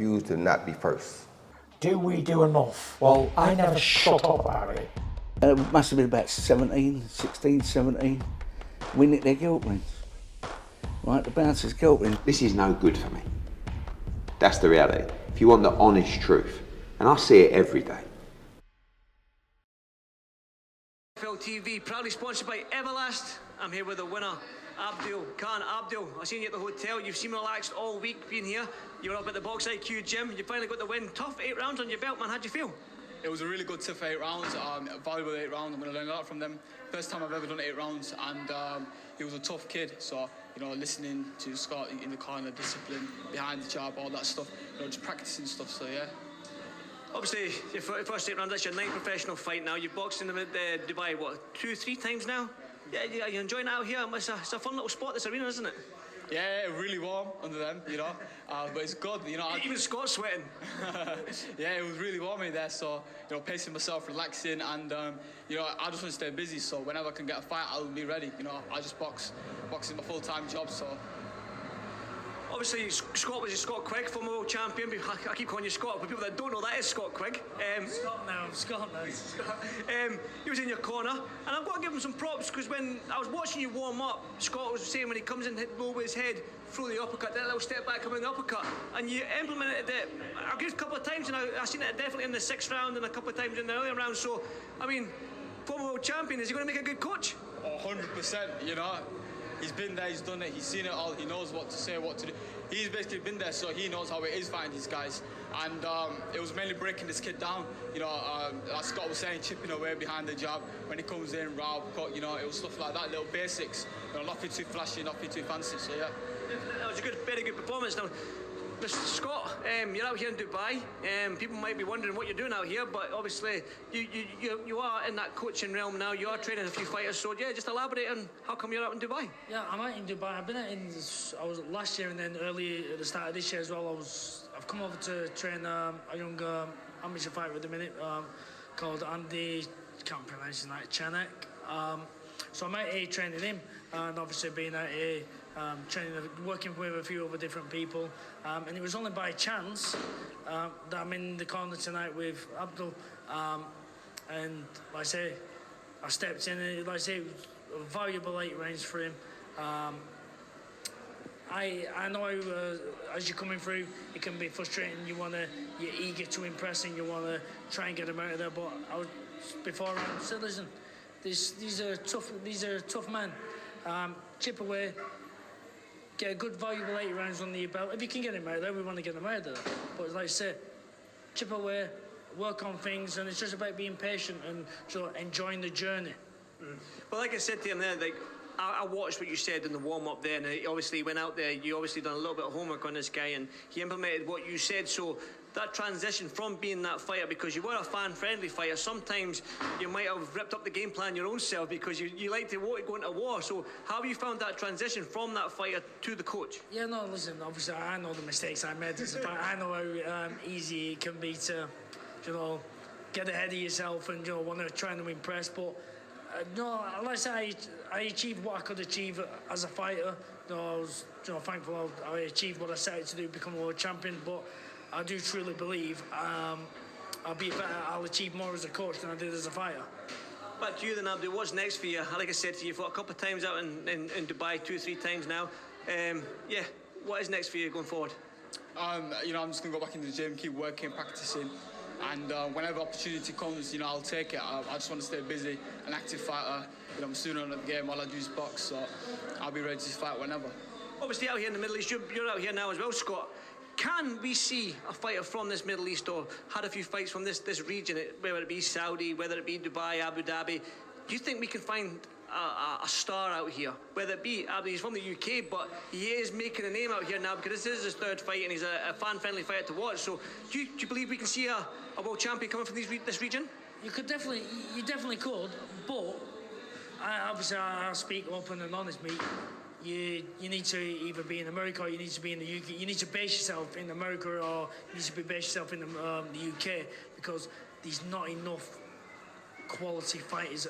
refuse to not be first. Do we do enough? Well, I never shut up about it. It must have been about 16, 17. We nicked their guilt rings. Right, the bouncers' guilt rings. This is no good for me. That's the reality. If you want the honest truth, and I see it every day. TV, proudly sponsored by Everlast. I'm here with the winner, Abdul. Abdul, I've seen you at the hotel. You've seemed relaxed all week being here. You were up at the Box IQ gym. You finally got the win. Tough 8 rounds on your belt, man. How'd you feel? It was a really good tough 8 rounds, a valuable 8 rounds. I'm going to learn a lot from them. First time I've ever done 8 rounds, and he was a tough kid. So, you know, listening to Scott in the corner, discipline, behind the jab, all that stuff, you know, just practicing stuff, so yeah. Obviously, your first 8 rounds, that's your 9th professional fight now. You've boxed in Dubai, what, 2-3 times now? Yeah, you're enjoying it out here? It's a fun little spot, this arena, isn't it? Yeah, really warm under them, you know, but it's good, you know. Even Scott's sweating. Yeah, it was really warm in there, so, you know, pacing myself, relaxing, and, you know, I just want to stay busy, so whenever I can get a fight, I'll be ready, you know. I just box. Boxing my full-time job, so. Obviously, Scott was Scott Quigg, former world champion. I keep calling you Scott, but people that don't know that is Scott Quigg. Scott now. He was in your corner, and I've got to give him some props because when I was watching you warm up, Scott was saying when he comes in, hit low with his head, through the uppercut, that little step back coming in the uppercut, and you implemented it. I guess a couple of times, and I've seen it definitely in the 6th round and a couple of times in the earlier rounds. So, I mean, former world champion, is he going to make a good coach? Oh, 100%, you know. He's been there, he's done it, he's seen it all, he knows what to say, what to do. He's basically been there, so he knows how it is fighting these guys. And it was mainly breaking this kid down. You know, as Scott was saying, chipping away behind the jab. When he comes in, round, cut, you know, it was stuff like that, little basics. You know, nothing too flashy, nothing too fancy, so yeah. That was a very good performance. Now, Mr. Scott, you're out here in Dubai. People might be wondering what you're doing out here, but obviously you are in that coaching realm now. You are training a few fighters, so yeah, just elaborate on how come you're out in Dubai. Yeah, I'm out in Dubai. I've been out I was last year and then early at the start of this year as well. I've come over to train a young amateur fighter at the minute called Andy. Can't pronounce his name. Chanek. So I'm out here training him, and obviously being out here. Training, working with a few other different people, and it was only by chance that I'm in the corner tonight with Abdul, and like I say, I stepped in, and like I say, it was a valuable 8 rounds for him. I know as you're coming through, it can be frustrating. You're eager to impress, and you want to try and get him out of there. But before I said, listen, these are tough men. Chip away. Get a good, valuable 8 rounds under your belt. If you can get him out there, we want to get him out there. But like I said, chip away, work on things, and it's just about being patient and enjoying the journey. Well, like I said to him there, like I watched what you said in the warm-up there, and he obviously went out there. You obviously done a little bit of homework on this guy, and he implemented what you said. So that transition from being that fighter, because you were a fan-friendly fighter, sometimes you might have ripped up the game plan your own self because you like to go into war. So how have you found that transition from that fighter to the coach? Yeah, no, listen, obviously I know the mistakes I made as a fighter. I know how easy it can be to, get ahead of yourself and, want to try and impress. But, no, like I say, I achieved what I could achieve as a fighter. I was, thankful I achieved what I set out to do, become a world champion. But I do truly believe I'll achieve more as a coach than I did as a fighter. Back to you then, Abdul. What's next for you? Like I said to you, you've fought a couple of times out in Dubai, 2-3 times now. Yeah, what is next for you going forward? I'm just going to go back into the gym, keep working, practicing. And whenever opportunity comes, I'll take it. I just want to stay busy, an active fighter. I'm soon on the game, all I do is box, so I'll be ready to fight whenever. Obviously out here in the Middle East, you're out here now as well, Scott. Can we see a fighter from this Middle East or had a few fights from this region, whether it be Saudi, whether it be Dubai, Abu Dhabi? Do you think we can find a star out here? Whether it be, he's from the UK, but he is making a name out here now because this is his 3rd fight and he's a fan-friendly fighter to watch. So do you believe we can see a world champion coming from this region? You definitely could, but I'll speak open and honest, mate. You need to either be in America or you need to be in the UK. You need to base yourself in America or you need to base yourself in the UK because there's not enough quality fighters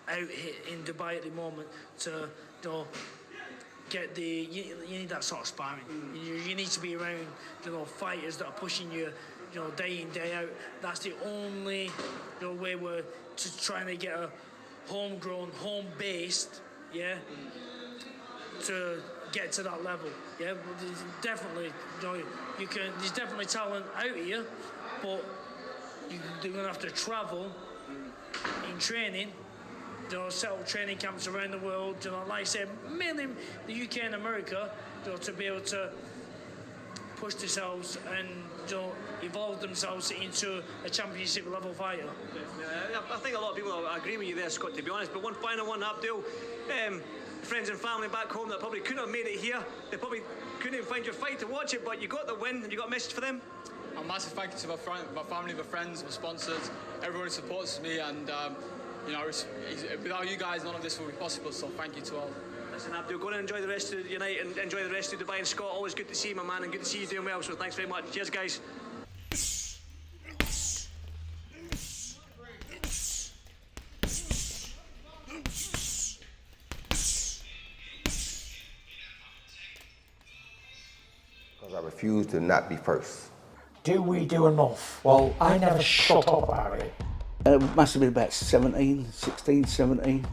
out here in Dubai at the moment to get you need that sort of sparring. You need to be around, fighters that are pushing you, day in, day out. That's the only, way we're to trying to get a homegrown, home-based, to get to that level. Yeah, there's definitely, there's definitely talent out here, but they're gonna have to travel in training. Set up training camps around the world. Like I said, mainly the UK and America, to be able to push themselves and evolve themselves into a championship level fighter. I think a lot of people agree with you there, Scott, to be honest. But one final one, Abdul. Friends and family back home that probably couldn't have made it here. They probably couldn't even find your fight to watch it, but you got the win and you got a message for them. A massive thank you to my family, my friends, my sponsors, everyone who supports me, and without you guys, none of this would be possible. So thank you to all. Listen, Abdul, go and enjoy the rest of your night and enjoy the rest of Dubai. And Scott, always good to see you, my man, and good to see you doing well. So thanks very much. Cheers, guys. Because I refuse to not be first. Do we do enough? Well, I never shut up about it. It must have been about 16, 17.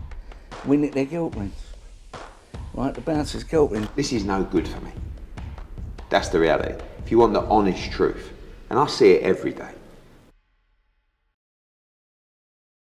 We nicked their guilt rings. Right, the bouncer's guilt ring. This is no good for me. That's the reality. If you want the honest truth, and I see it every day,